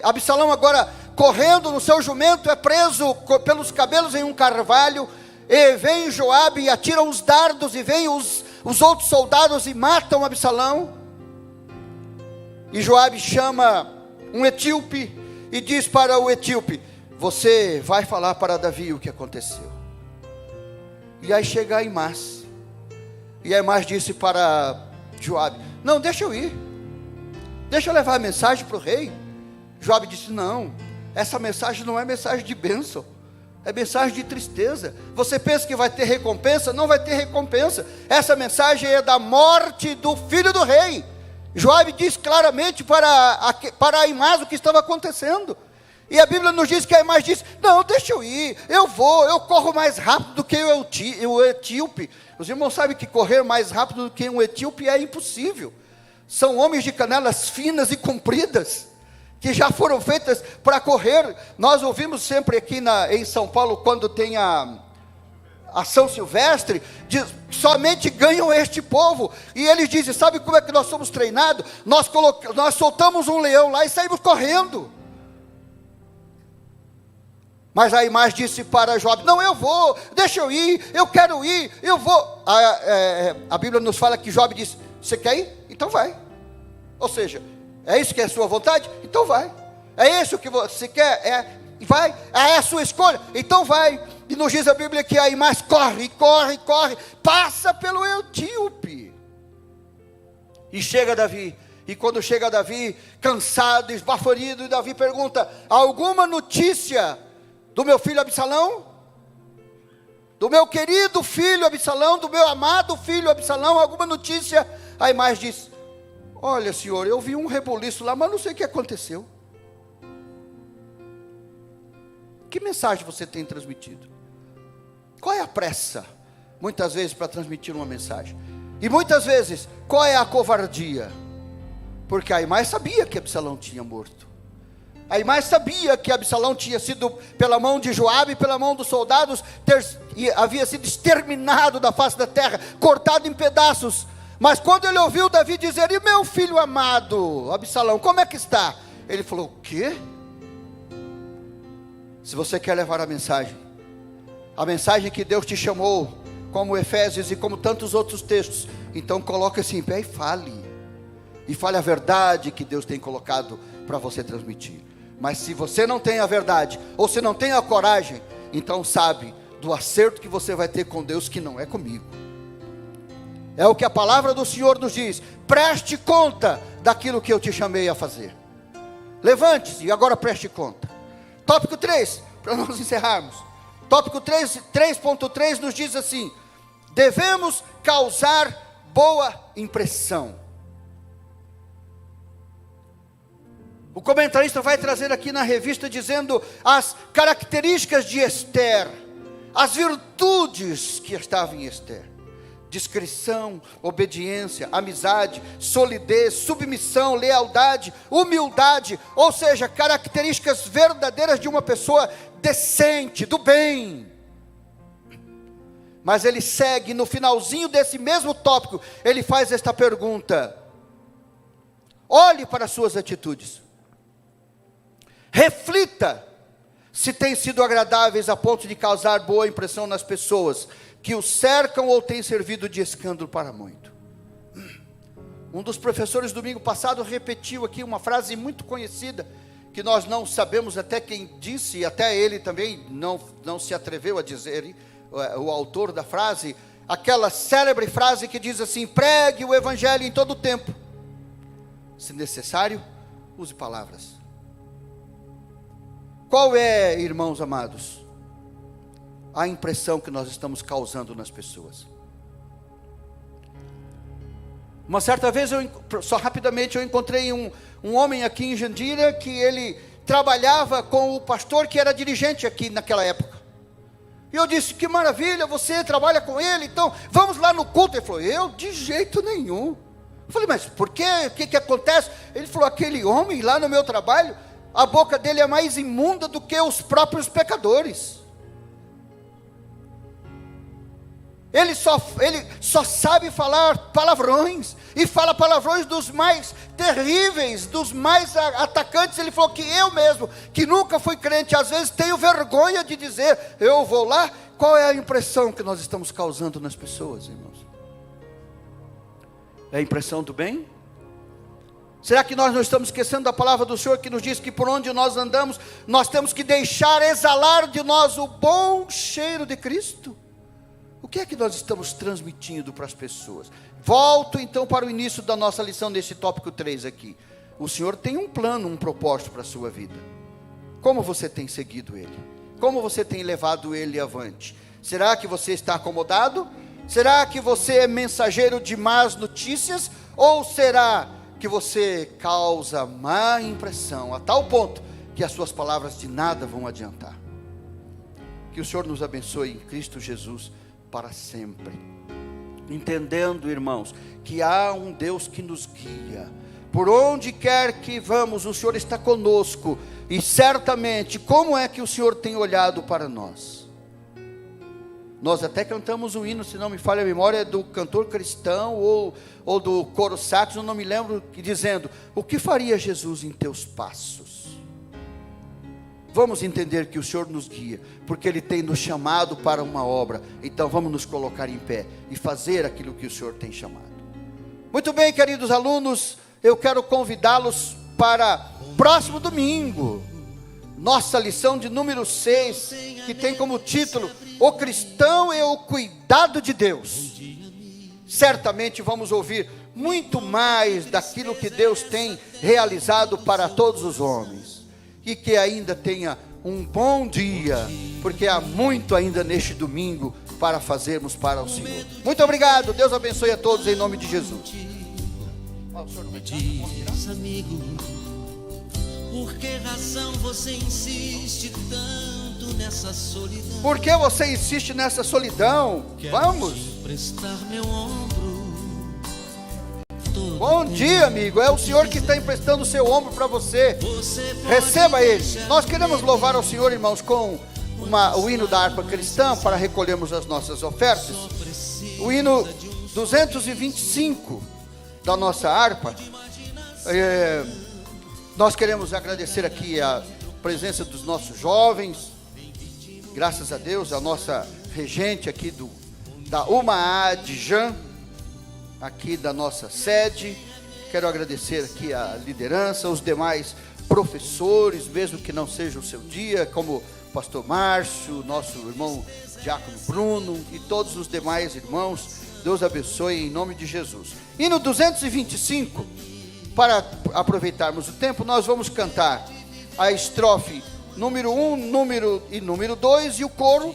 Absalão agora, correndo no seu jumento, é preso pelos cabelos em um carvalho, e vem Joabe e atira os dardos, e vem os outros soldados e matam Absalão. E Joabe chama um etíope e diz para o etíope, você vai falar para Davi o que aconteceu. E aí chega Aimás, e Aimás disse para Joabe, não, deixa eu ir, deixa eu levar a mensagem para o rei. Joabe disse, não, essa mensagem não é mensagem de bênção, é mensagem de tristeza. Você pensa que vai ter recompensa? Não vai ter recompensa. Essa mensagem é da morte do filho do rei. Joabe diz claramente para Aimás o que estava acontecendo. E a Bíblia nos diz que Aimás disse, não, deixa eu ir, eu corro mais rápido do que o etíope. Os irmãos sabem que correr mais rápido do que um etíope é impossível. São homens de canelas finas e compridas, que já foram feitas para correr. Nós ouvimos sempre aqui em São Paulo, quando tem a São Silvestre, diz, somente ganham este povo. E eles dizem, sabe como é que nós somos treinados? Nós soltamos um leão lá e saímos correndo. Mas Aimás disse para Joabe, não, eu vou, deixa eu ir, eu quero ir, eu vou. A Bíblia nos fala que Joabe disse, você quer ir? Então vai. Ou seja, é isso que é a sua vontade? Então vai. É isso que você quer? Vai, é a sua escolha? Então vai. E nos diz a Bíblia que Aimás corre, passa pelo etíope, e chega Davi. E quando chega Davi, cansado, esbaforido, e Davi pergunta, alguma notícia do meu filho Absalão? Do meu querido filho Absalão, do meu amado filho Absalão, alguma notícia? Aimás diz, olha senhor, eu vi um rebuliço lá, mas não sei o que aconteceu. Que mensagem você tem transmitido? Qual é a pressa, muitas vezes, para transmitir uma mensagem? E muitas vezes, qual é a covardia? Porque Aimás sabia que Absalão tinha morto. Aimás sabia que Absalão tinha sido, pela mão de Joabe, pela mão dos soldados, havia sido exterminado da face da terra, cortado em pedaços. Mas quando ele ouviu Davi dizer, e meu filho amado, Absalão, como é que está? Ele falou, o quê? Se você quer levar a mensagem que Deus te chamou, como Efésios e como tantos outros textos, então coloque-se em pé e fale a verdade que Deus tem colocado para você transmitir. Mas se você não tem a verdade, ou se não tem a coragem, então sabe do acerto que você vai ter com Deus, que não é comigo. É o que a palavra do Senhor nos diz, preste conta daquilo que eu te chamei a fazer. Levante-se e agora preste conta. Tópico 3, para nós encerrarmos. Tópico 3.3 nos diz assim, devemos causar boa impressão. O comentarista vai trazer aqui na revista dizendo as características de Ester, as virtudes que estavam em Ester: discrição, obediência, amizade, solidez, submissão, lealdade, humildade, ou seja, características verdadeiras de uma pessoa decente, do bem. Mas ele segue no finalzinho desse mesmo tópico, ele faz esta pergunta: olhe para as suas atitudes, reflita se têm sido agradáveis a ponto de causar boa impressão nas pessoas que os cercam ou têm servido de escândalo para muito. Um dos professores domingo passado repetiu aqui uma frase muito conhecida, que nós não sabemos até quem disse, e até ele também não se atreveu a dizer, o autor da frase, aquela célebre frase que diz assim: pregue o evangelho em todo o tempo, se necessário, use palavras. Qual é, irmãos amados, a impressão que nós estamos causando nas pessoas? Uma certa vez, só rapidamente, eu encontrei um homem aqui em Jandira, que ele trabalhava com o pastor que era dirigente aqui naquela época. E eu disse: que maravilha, você trabalha com ele, então vamos lá no culto. Ele falou: eu de jeito nenhum. Eu falei: mas por quê? O que acontece? Ele falou: aquele homem lá no meu trabalho, a boca dele é mais imunda do que os próprios pecadores. Ele só sabe falar palavrões, e fala palavrões dos mais terríveis, dos mais atacantes. Ele falou que eu mesmo, que nunca fui crente, às vezes tenho vergonha de dizer, eu vou lá. Qual é a impressão que nós estamos causando nas pessoas, irmãos? É a impressão do bem? Será que nós não estamos esquecendo da palavra do Senhor, que nos diz que por onde nós andamos, nós temos que deixar exalar de nós o bom cheiro de Cristo? O que é que nós estamos transmitindo para as pessoas? Volto então para o início da nossa lição, nesse tópico 3 aqui. O Senhor tem um plano, um propósito para a sua vida. Como você tem seguido Ele? Como você tem levado Ele avante? Será que você está acomodado? Será que você é mensageiro de más notícias? Ou será que você causa má impressão, a tal ponto que as suas palavras de nada vão adiantar? Que o Senhor nos abençoe em Cristo Jesus para sempre, entendendo, irmãos, que há um Deus que nos guia, por onde quer que vamos, o Senhor está conosco, e certamente, como é que o Senhor tem olhado para nós? Nós até cantamos um hino, se não me falha a memória, do cantor cristão, ou do coro saxo, não me lembro, dizendo: o que faria Jesus em teus passos? Vamos entender que o Senhor nos guia, porque Ele tem nos chamado para uma obra. Então vamos nos colocar em pé e fazer aquilo que o Senhor tem chamado. Muito bem, queridos alunos, eu quero convidá-los para próximo domingo, nossa lição de número 6, que tem como título: o cristão é o cuidado de Deus. Certamente vamos ouvir muito mais daquilo que Deus tem realizado para todos os homens. E que ainda tenha um bom dia, porque há muito ainda neste domingo para fazermos para o Senhor. Muito obrigado, Deus abençoe a todos em nome de Jesus. Diz, amigo, por que razão você insiste tanto nessa solidão? Por que você insiste nessa solidão? Vamos prestar meu ombro. Bom dia, amigo. É o Senhor que está emprestando o seu ombro para você. Receba Ele. Nós queremos louvar ao Senhor, irmãos, com o hino da harpa cristã, para recolhermos as nossas ofertas. O hino 225 da nossa harpa. Nós queremos agradecer aqui a presença dos nossos jovens. Graças a Deus, a nossa regente aqui da UMA de Jan, aqui da nossa sede. Quero agradecer aqui a liderança, os demais professores, mesmo que não seja o seu dia, como o pastor Márcio, nosso irmão Diácono Bruno e todos os demais irmãos. Deus abençoe em nome de Jesus. E no 225, para aproveitarmos o tempo, nós vamos cantar a estrofe número 1, número 2 e o coro,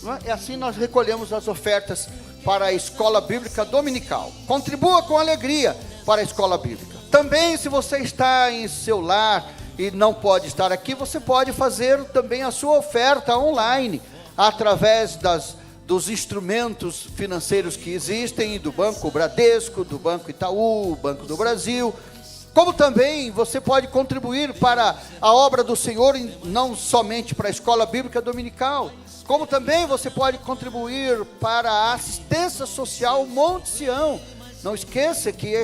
não é? E assim nós recolhemos as ofertas para a escola bíblica dominical. Contribua com alegria para a escola bíblica. Também, se você está em seu lar e não pode estar aqui, você pode fazer também a sua oferta online, através dos instrumentos financeiros que existem, do Banco Bradesco, do Banco Itaú, Banco do Brasil. Como também você pode contribuir para a obra do Senhor, não somente para a escola bíblica dominical, como também você pode contribuir para a assistência social Monte Sião. Não esqueça que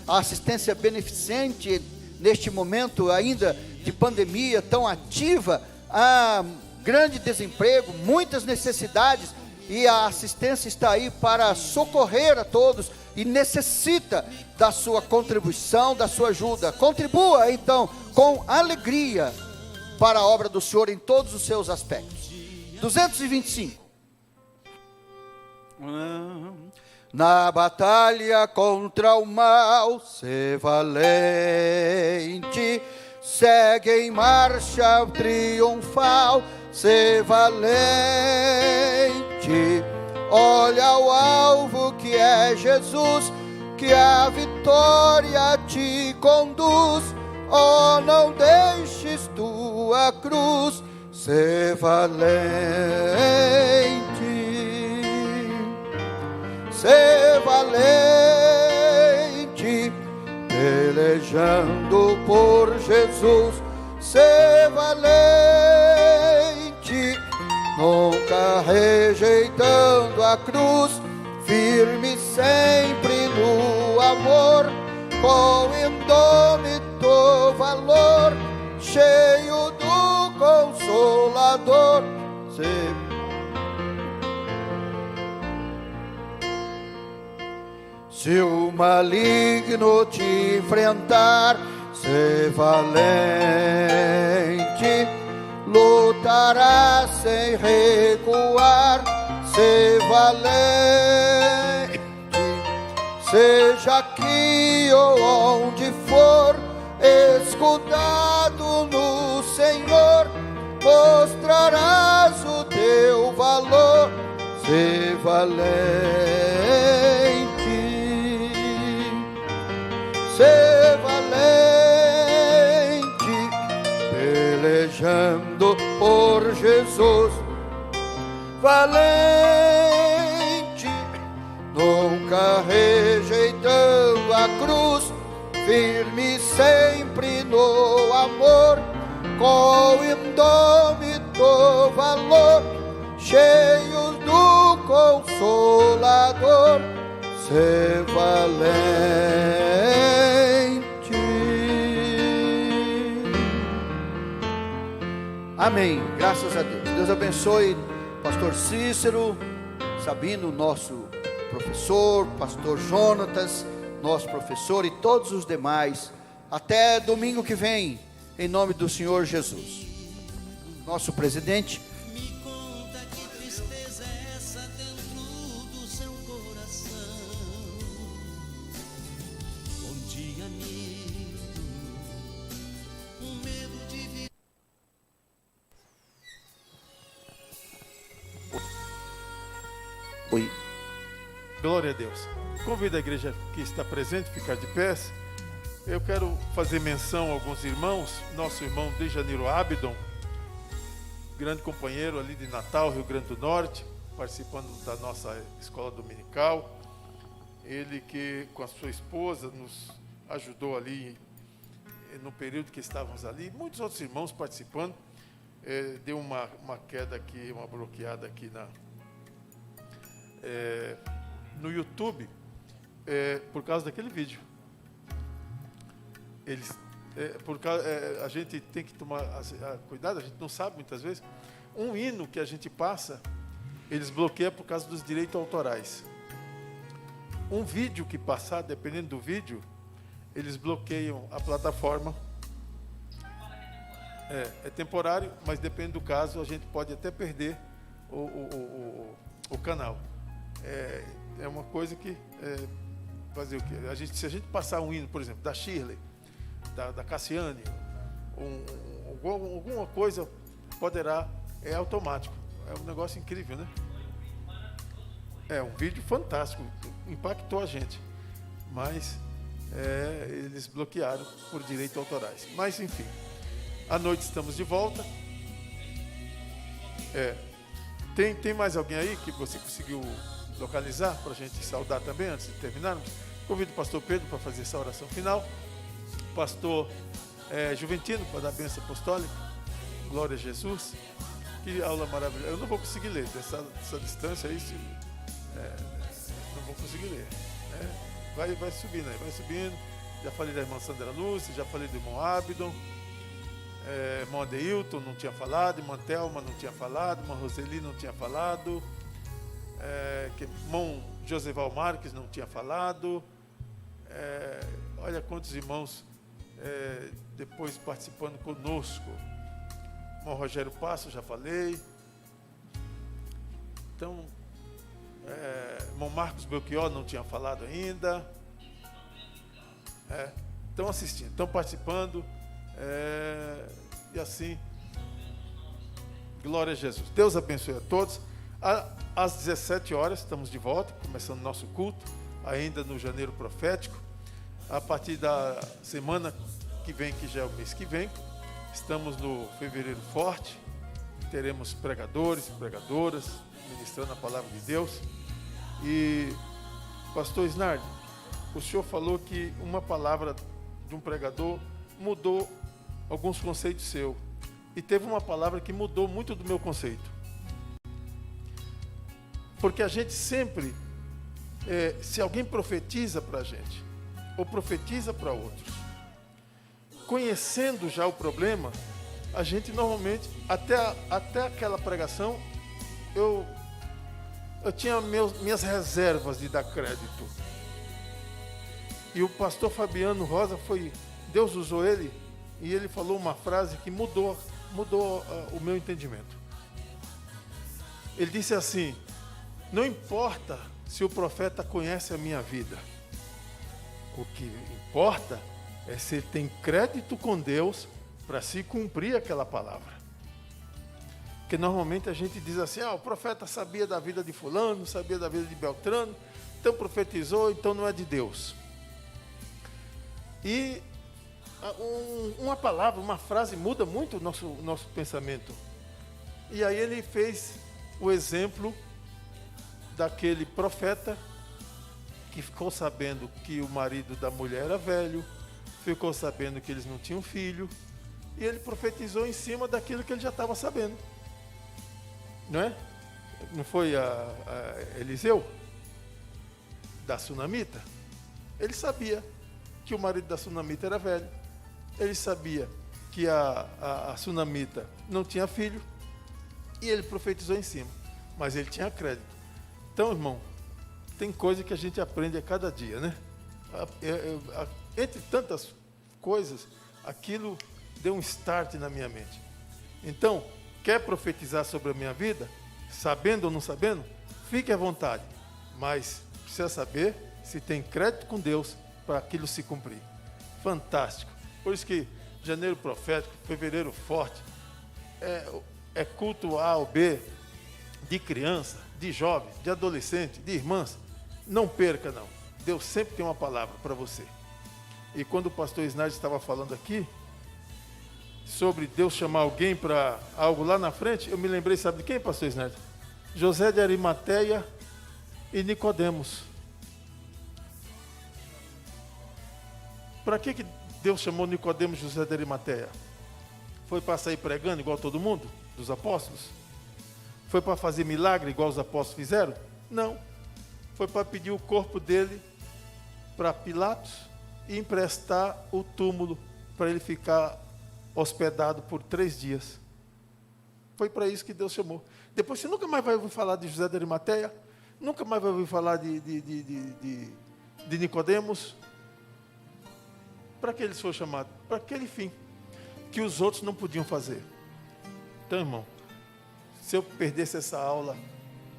a assistência beneficente, neste momento ainda de pandemia tão ativa, há grande desemprego, muitas necessidades, e a assistência está aí para socorrer a todos, e necessita da sua contribuição, da sua ajuda. Contribua então com alegria para a obra do Senhor em todos os seus aspectos. 225. Na batalha contra o mal, ser valente, segue em marcha triunfal, ser valente, olha o alvo que é Jesus, que a vitória te conduz. Oh, não deixes tua cruz, ser valente, ser valente, pelejando por Jesus, ser valente, nunca rejeitando a cruz, firme sempre no amor, com indômito valor, cheio do Consolador. Se o maligno te enfrentar, ser valente, lutará sem recuar, ser valente, seja aqui ou onde for, escudado no Senhor, mostrarás o teu valor, ser valente, ser valente, pelejando por Jesus, valente, nunca rejeitando a cruz, firme sempre no amor, com indômito valor, cheio do Consolador, ser valente. Amém. Graças a Deus. Deus abençoe pastor Cícero, Sabino, nosso professor, pastor Jonatas, nosso professor, e todos os demais. Até domingo que vem, em nome do Senhor Jesus. Nosso presidente. Me conta que tristeza é essa dentro do seu coração, onde amigo, um medo de viver. Oi. Glória a Deus. Convido a igreja que está presente a ficar de pé. Eu quero fazer menção a alguns irmãos. Nosso irmão de Janeiro Abdon, grande companheiro ali de Natal, Rio Grande do Norte, participando da nossa escola dominical. Ele que com a sua esposa nos ajudou ali no período que estávamos ali. Muitos outros irmãos participando. Deu uma queda aqui, uma bloqueada aqui no YouTube, por causa daquele vídeo. A gente tem que tomar cuidado, a gente não sabe muitas vezes. Um hino que a gente passa, eles bloqueiam por causa dos direitos autorais. Um vídeo que passar, dependendo do vídeo, eles bloqueiam a plataforma. É temporário, mas depende do caso, a gente pode até perder o canal. É uma coisa que fazer o quê? Se a gente passar um hino, por exemplo, da Shirley, da Cassiane, alguma coisa poderá, é automático. É um negócio incrível, né? É um vídeo fantástico, impactou a gente, mas eles bloquearam por direitos autorais. Mas enfim, à noite estamos de volta. Tem mais alguém aí que você conseguiu localizar para a gente saudar também antes de terminarmos? Convido o pastor Pedro para fazer essa oração final. Pastor Juventino para dar a bênção apostólica. Glória a Jesus. Que aula maravilhosa. Eu não vou conseguir ler dessa distância aí. Não vou conseguir ler. Vai subindo aí, vai subindo. Já falei da irmã Sandra Lúcia, já falei do irmão Abdon. Irmão Adeilton não tinha falado, irmã Thelma não tinha falado, irmã Roseli não tinha falado, irmão Joseval Marques não tinha falado. Olha quantos irmãos depois participando conosco. Irmão Rogério Passo, já falei. Então, irmão Marcos Belchior não tinha falado ainda. Estão assistindo, estão participando. E assim, glória a Jesus. Deus abençoe a todos. Às 17 horas estamos de volta, começando nosso culto, ainda no Janeiro Profético. A partir da semana que vem, que já é o mês que vem, estamos no Fevereiro Forte. Teremos pregadores e pregadoras ministrando a palavra de Deus. E, pastor Isnardo, o senhor falou que uma palavra de um pregador mudou alguns conceitos seus. E teve uma palavra que mudou muito do meu conceito. Porque a gente sempre, se alguém profetiza para a gente, ou profetiza para outros, conhecendo já o problema, a gente normalmente, até aquela pregação, eu tinha minhas reservas de dar crédito. E o pastor Fabiano Rosa Deus usou ele, e ele falou uma frase que mudou o meu entendimento. Ele disse assim: não importa se o profeta conhece a minha vida, o que importa é se ele tem crédito com Deus para se cumprir aquela palavra. Porque normalmente a gente diz assim: o profeta sabia da vida de fulano, sabia da vida de Beltrano, então profetizou, então não é de Deus. E uma palavra, uma frase muda muito o nosso pensamento. E aí ele fez o exemplo daquele profeta que ficou sabendo que o marido da mulher era velho, ficou sabendo que eles não tinham filho, e ele profetizou em cima daquilo que ele já estava sabendo. Não é? Não foi a Eliseu? Da sunamita? Ele sabia que o marido da sunamita era velho. Ele sabia que a sunamita não tinha filho, e ele profetizou em cima, mas ele tinha crédito. Então, irmão, tem coisa que a gente aprende a cada dia, né? Entre tantas coisas, aquilo deu um start na minha mente. Então, quer profetizar sobre a minha vida, sabendo ou não sabendo, fique à vontade, mas precisa saber se tem crédito com Deus para aquilo se cumprir. Fantástico. Por isso que Janeiro Profético, Fevereiro Forte, é culto A ou B, de criança, de jovem, de adolescente, de irmãs. Não perca, não. Deus sempre tem uma palavra para você. E quando o pastor Isnardo estava falando aqui, sobre Deus chamar alguém para algo lá na frente, eu me lembrei, sabe de quem, pastor Isnardo? José de Arimateia e Nicodemos. Para que Deus chamou Nicodemos e José de Arimateia? Foi para sair pregando igual todo mundo, dos apóstolos? Foi para fazer milagre igual os apóstolos fizeram? Não. Foi para pedir o corpo dele para Pilatos e emprestar o túmulo para ele ficar hospedado por 3 dias. Foi para isso que Deus chamou. Depois você nunca mais vai ouvir falar de José de Arimateia, nunca mais vai ouvir falar de Nicodemos. Para que eles foram chamados? Para aquele fim que os outros não podiam fazer. Então, irmão, se eu perdesse essa aula,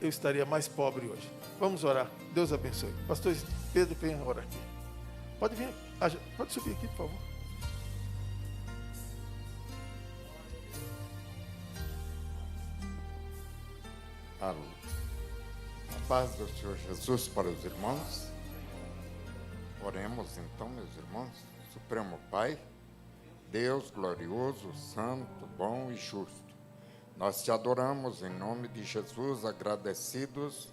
eu estaria mais pobre hoje. Vamos orar. Deus abençoe. Pastor Pedro, venha orar aqui. Pode vir. Pode subir aqui, por favor. A paz do Senhor Jesus para os irmãos. Oremos então, meus irmãos. Supremo Pai, Deus glorioso, santo, bom e justo. Nós te adoramos em nome de Jesus, agradecidos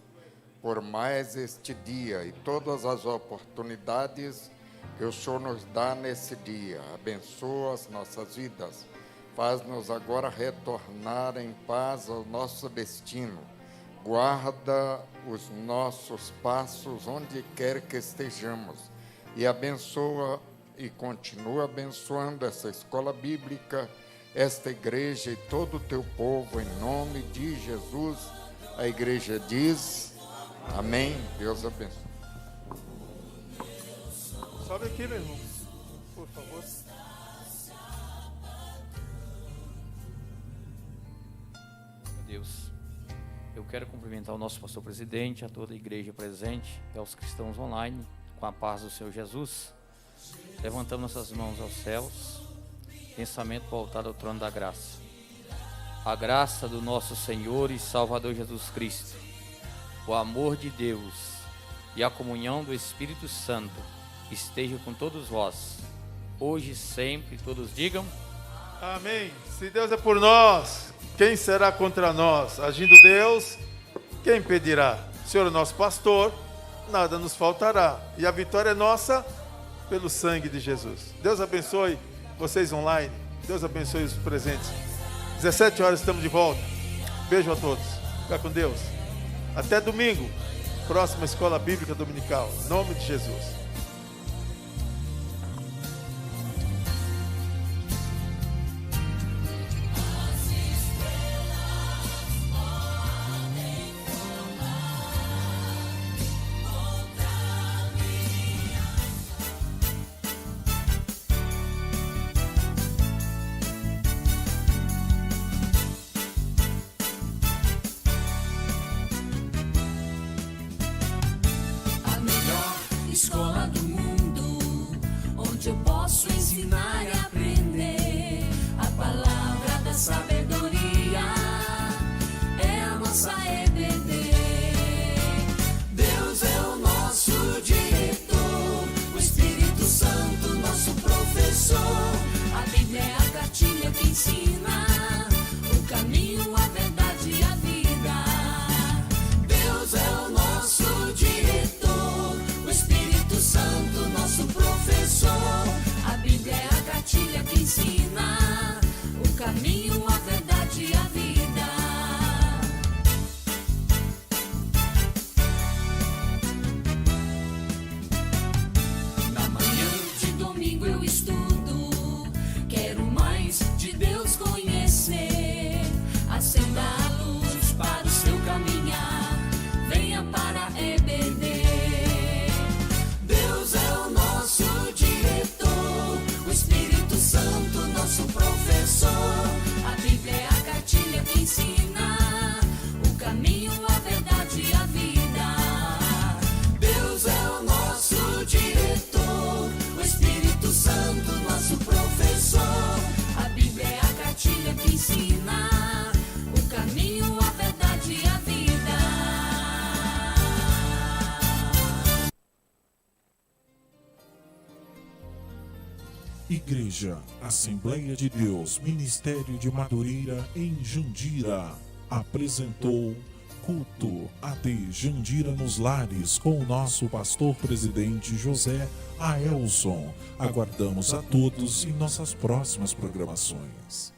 por mais este dia e todas as oportunidades que o Senhor nos dá nesse dia. Abençoa as nossas vidas. Faz-nos agora retornar em paz ao nosso destino. Guarda os nossos passos onde quer que estejamos. E abençoa e continua abençoando essa escola bíblica esta igreja e todo o teu povo, em nome de Jesus. A igreja diz amém. Deus abençoe. Sobe aqui, meu irmão, por favor. Deus, eu quero cumprimentar o nosso pastor presidente, a toda a igreja presente e aos cristãos online, com a paz do Senhor Jesus. Levantamos nossas mãos aos céus, pensamento voltado ao trono da graça. A graça do nosso Senhor e Salvador Jesus Cristo, o amor de Deus e a comunhão do Espírito Santo esteja com todos vós, hoje e sempre. Todos digam Amém. Se Deus é por nós, quem será contra nós? Agindo Deus, quem impedirá? O Senhor é nosso pastor, nada nos faltará. E a vitória é nossa pelo sangue de Jesus. Deus abençoe vocês online. Deus abençoe os presentes. 17 horas estamos de volta. Beijo a todos. Fica com Deus. Até domingo. Próxima Escola Bíblica Dominical. Em nome de Jesus. Escola do mundo, onde eu posso ensinar e aprender a palavra da sabedoria, é a nossa EBD. Deus é o nosso diretor, o Espírito Santo nosso professor, a Bíblia é a cartilha que ensina o caminho, a verdade e a vida. Deus é o nosso diretor, o Espírito Santo, nosso professor, a Bíblia é a cartilha que ensina o caminho, a verdade e a vida. Na manhã de domingo eu estudo, quero mais de Deus conhecer, acenda a luz para o seu caminhar, venha para a EBD. Deus é o nosso diretor, o Espírito Santo, nosso professor, a Bíblia é a cartilha que ensina o caminho, a verdade e a vida. Deus é o nosso diretor, o Espírito Santo, nosso professor, a Bíblia é a cartilha que ensina o caminho, a verdade e a vida. Igreja Assembleia de Deus, Ministério de Madureira em Jandira, apresentou Culto AD Jandira nos Lares com o nosso pastor presidente José Aelson. Aguardamos a todos em nossas próximas programações.